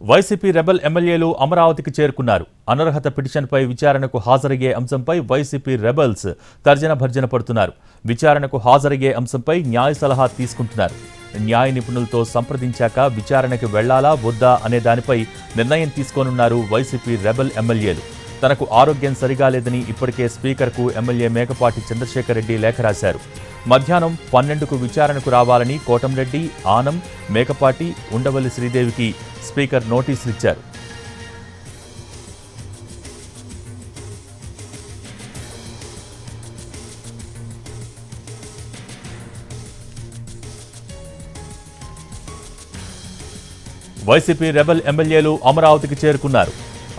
YCP rebel ఎమ్మెల్యేలు అమరావతికి చేరుకున్నారు. అనర్హత పిటిషన్పై విచారణకు హాజరయ్యే అంశంపై వైసీపీ రెబల్స్ తర్జన భర్జన పడుతున్నారు. విచారణకు హాజరయ్యే అంశంపై న్యాయ సలహా తీసుకుంటున్నారు. న్యాయ నిపుణులతో సంప్రదించాక విచారణకు వెళ్లాలా వద్దా అనే దానిపై నిర్ణయం తీసుకోనున్నారు వైసీపీ రెబల్ ఎమ్మెల్యేలు. తనకు ఆరోగ్యం సరిగా లేదని ఇప్పటికే స్పీకర్కు ఎమ్మెల్యే మేకపాటి చంద్రశేఖర్ రెడ్డి లేఖ రాశారు. మధ్యాహ్నం 12కు విచారణకు రావాలని కోటంరెడ్డి, ఆనం, మేకపాటి, ఉండవల్లి శ్రీదేవికి స్పీకర్ నోటీసులు ఇచ్చారు. వైసీపీ రెబల్ ఎమ్మెల్యేలు అమరావతికి చేరుకున్నారు.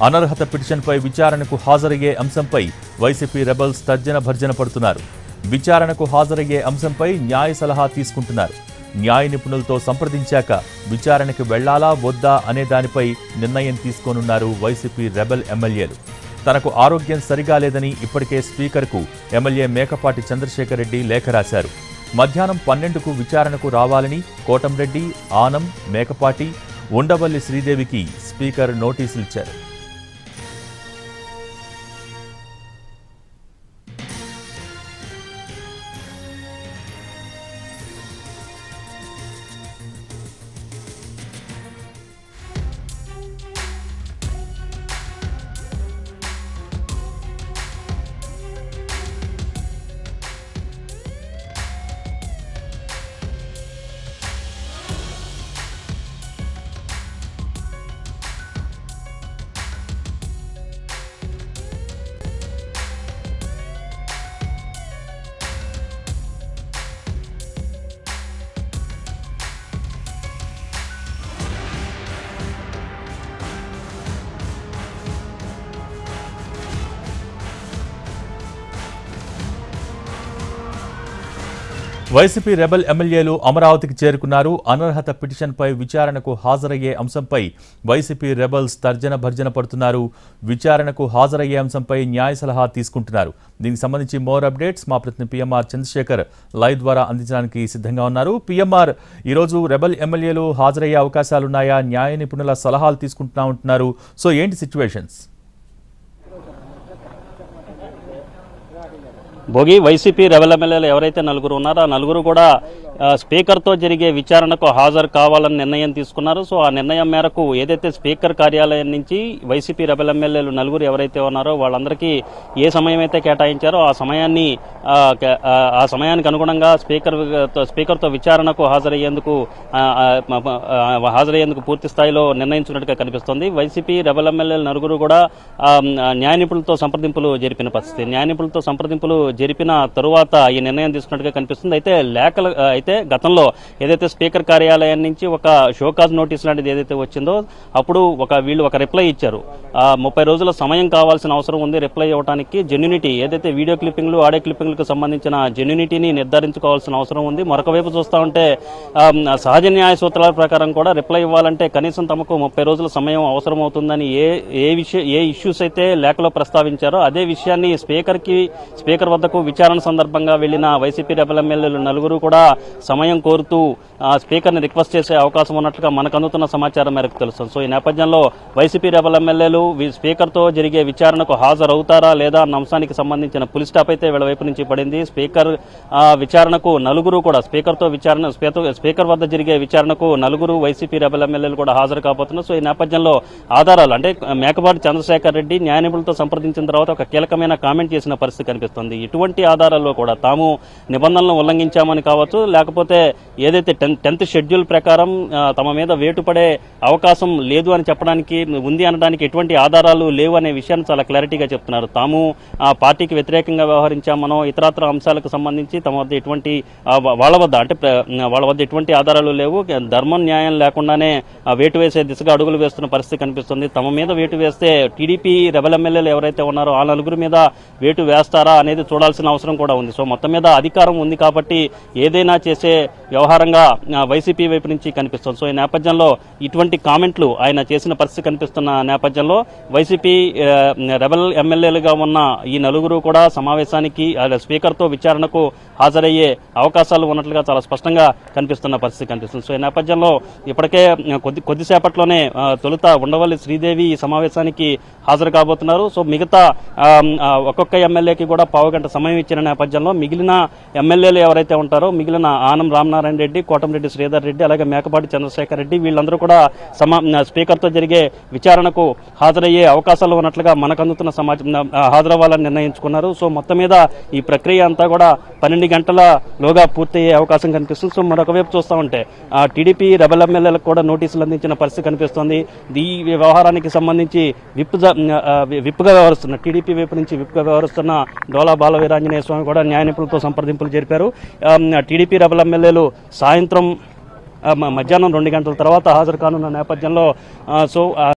అనర్హత పిటిషన్పై విచారణకు హాజరయ్యే అంశంపై వైసీపీ రెబల్స్ తర్జన భర్జన పడుతున్నారు. విచారణకు హాజరయ్యే అంశంపై న్యాయ సలహా తీసుకుంటున్నారు. న్యాయ నిపుణులతో సంప్రదించాక విచారణకు వెళ్లాలా వద్దా అనే దానిపై నిర్ణయం తీసుకోనున్నారు వైసీపీ రెబల్ ఎమ్మెల్యేలు. తనకు ఆరోగ్యం సరిగా లేదని ఇప్పటికే స్పీకర్కు ఎమ్మెల్యే మేకపాటి చంద్రశేఖర్ రెడ్డి లేఖ రాశారు. మధ్యాహ్నం 12కు విచారణకు రావాలని కోటంరెడ్డి, ఆనం, మేకపాటి, ఉండవల్లి శ్రీదేవికి స్పీకర్ నోటీసులు ఇచ్చారు. వైసీపీ రెబల్ ఎమ్మెల్యేలు అమరావతికి చేరుకున్నారు. అనర్హత పిటిషన్పై విచారణకు హాజరయ్యే అంశంపై వైసీపీ రెబల్స్ తర్జన భర్జన పడుతున్నారు. విచారణకు హాజరయ్యే అంశంపై న్యాయ సలహా తీసుకుంటున్నారు. దీనికి సంబంధించి మోర్ అప్డేట్స్ మా ప్రతినిధి పిఎంఆర్ చంద్రశేఖర్ లైవ్ ద్వారా అందించడానికి సిద్ధంగా ఉన్నారు. పిఎంఆర్, ఈరోజు రెబల్ ఎమ్మెల్యేలు హాజరయ్యే అవకాశాలున్నాయా? న్యాయ నిపుణుల సలహాలు తీసుకుంటున్నా ఉంటున్నారు. సో ఏంటి సిచ్యువేషన్స్? భోగి వైసీపీ రెబల్ ఎమ్మెల్యేలు ఎవరైతే నలుగురు ఉన్నారో ఆ నలుగురు కూడా స్పీకర్తో జరిగే విచారణకు హాజరు కావాలని నిర్ణయం తీసుకున్నారు. సో ఆ నిర్ణయం మేరకు ఏదైతే స్పీకర్ కార్యాలయం నుంచి వైసీపీ రెబల్ ఎమ్మెల్యేలు నలుగురు ఎవరైతే ఉన్నారో వాళ్ళందరికీ ఏ సమయం అయితే కేటాయించారో ఆ సమయానికి అనుగుణంగా స్పీకర్తో విచారణకు హాజరయ్యేందుకు పూర్తి స్థాయిలో నిర్ణయించినట్టుగా కనిపిస్తోంది. వైసీపీ రెబల్ ఎమ్మెల్యేలు నలుగురు కూడా న్యాయ నిపుణులతో సంప్రదింపులు జరిపిన పరిస్థితి. న్యాయ నిపుణులతో సంప్రదింపులు జరిపిన తరువాత ఈ నిర్ణయం తీసుకున్నట్టుగా కనిపిస్తుంది. అయితే గతంలో ఏదైతే స్పీకర్ కార్యాలయం నుంచి ఒక షోకాజ్ నోటీస్ లాంటిది ఏదైతే వచ్చిందో అప్పుడు వీళ్ళు ఒక రిప్లై ఇచ్చారు. 30 రోజుల సమయం కావాల్సిన అవసరం ఉంది రిప్లై ఇవ్వడానికి. జెన్యూనిటీ ఏదైతే వీడియో క్లిప్పింగ్లు, ఆడియో క్లిప్పింగ్లకు సంబంధించిన జెన్యూనిటీని నిర్ధారించుకోవాల్సిన అవసరం ఉంది. మరొక వైపు చూస్తూ ఉంటే సహజ న్యాయ సూత్రాల ప్రకారం కూడా రిప్లై ఇవ్వాలంటే కనీసం తమకు 30 రోజుల సమయం అవసరం అవుతుందని ఏ ఇష్యూస్ అయితే లేఖలో ప్రస్తావించారో అదే విషయాన్ని స్పీకర్ వద్దకు విచారణ సందర్భంగా వెళ్లిన వైసీపీ రెబల్ ఎమ్మెల్యేలు నలుగురు కూడా సమయం కోరుతూ స్పీకర్ని రిక్వెస్ట్ చేసే అవకాశం ఉన్నట్లుగా మనకు అందుతున్న సమాచారం మేరకు తెలుస్తుంది. సో ఈ నేపథ్యంలో వైసీపీ రెబల్ ఎమ్మెల్యేలు స్పీకర్తో జరిగే విచారణకు హాజరవుతారా లేదా అన్న అంశానికి సంబంధించిన పులి స్టాప్ అయితే వీళ్ళ వైపు నుంచి పడింది. విచారణకు నలుగురు కూడా స్పీకర్ వద్ద జరిగే విచారణకు నలుగురు వైసీపీ రెబల్ ఎమ్మెల్యేలు కూడా హాజరు కాబోతున్నారు. సో ఈ నేపథ్యంలో ఆధారాలు అంటే మేకపాటి చంద్రశేఖర్ రెడ్డి న్యాయ నిపుణులతో సంప్రదించిన తర్వాత ఒక కీలకమైన కామెంట్ చేసిన పరిస్థితి కనిపిస్తుంది. ఇటువంటి ఆధారాల్లో కూడా తాము నిబంధనలను ఉల్లంఘించామని కావచ్చు, లేకపోతే ఏదైతే 10th షెడ్యూల్ ప్రకారం తమ మీద వేటు పడే అవకాశం లేదు అని చెప్పడానికి ఉంది అనడానికి ఎటువంటి ఆధారాలు లేవు అనే విషయాన్ని చాలా క్లారిటీగా చెప్తున్నారు. తాము ఆ పార్టీకి వ్యతిరేకంగా వ్యవహరించామనో ఇతరత్ర అంశాలకు సంబంధించి తమ వద్ద వాళ్ళ వద్ద ఎటువంటి ఆధారాలు లేవు. ధర్మం న్యాయం లేకుండానే వేటు వేసే దిశగా అడుగులు వేస్తున్న పరిస్థితి కనిపిస్తుంది. తమ మీద వేటు వేస్తే టీడీపీ రెబల్ ఎమ్మెల్యేలు ఎవరైతే ఉన్నారో ఆ నలుగురి మీద వేటు వేస్తారా అనేది చూడాల్సిన అవసరం కూడా ఉంది. సో మొత్తం మీద అధికారం ఉంది కాబట్టి ఏదైనా చేసే వ్యవహారంగా వైసీపీ వైపు నుంచి కనిపిస్తుంది. సో ఈ నేపథ్యంలో ఇటువంటి కామెంట్లు ఆయన చేసిన పరిస్థితి కనిపిస్తున్న నేపథ్యంలో వైసీపీ రెబల్ ఎమ్మెల్యేలుగా ఉన్న ఈ నలుగురు కూడా సమావేశానికి స్పీకర్తో విచారణకు హాజరయ్యే అవకాశాలు ఉన్నట్లుగా చాలా స్పష్టంగా కనిపిస్తున్న పరిస్థితి కనిపిస్తుంది. సో ఈ నేపథ్యంలో ఇప్పటికే కొద్దిసేపట్లోనే తొలుత ఉండవల్లి శ్రీదేవి ఈ సమావేశానికి హాజరు కాబోతున్నారు. సో మిగతా ఒక్కొక్క ఎమ్మెల్యేకి కూడా పావుగంట సమయం ఇచ్చిన నేపథ్యంలో మిగిలిన ఎమ్మెల్యేలు ఎవరైతే ఉంటారో మిగిలిన ఆనం రామనారాయణ రెడ్డి, కోటంరెడ్డి శ్రీధర్ రెడ్డి, అలాగే మేకపాటి చంద్రశేఖర్ రెడ్డి వీళ్ళందరూ కూడా స్పీకర్తో జరిగే విచారణకు హాజరయ్యే అవకాశాలు ఉన్నట్లుగా మనకు అందుతున్న సమాచారం హాజరవ్వాలని నిర్ణయించుకున్నారు. సో మొత్తం మీద ఈ ప్రక్రియ అంతా కూడా 12 గంటలలోగా పూర్తయ్యే అవకాశం కనిపిస్తుంది. సో మరొక వైపు చూస్తూ ఉంటే టీడీపీ రెబల్ ఎమ్మెల్యేలకు కూడా నోటీసులు అందించిన పరిస్థితి కనిపిస్తోంది. ఈ వ్యవహారానికి సంబంధించి విప్గా వ్యవహరిస్తున్న టీడీపీ వైపు నుంచి విప్గా వ్యవహరిస్తున్న డోలా బాల వీరాంజనేయ స్వామి కూడా న్యాయ నిపుణులతో సంప్రదింపులు జరిపారు. టీడీపీ రెబల్ ఎమ్మెల్యేలు సాయంత్రం మధ్యాహ్నం 2 గంటల తర్వాత హాజరు కానున్న నేపథ్యంలో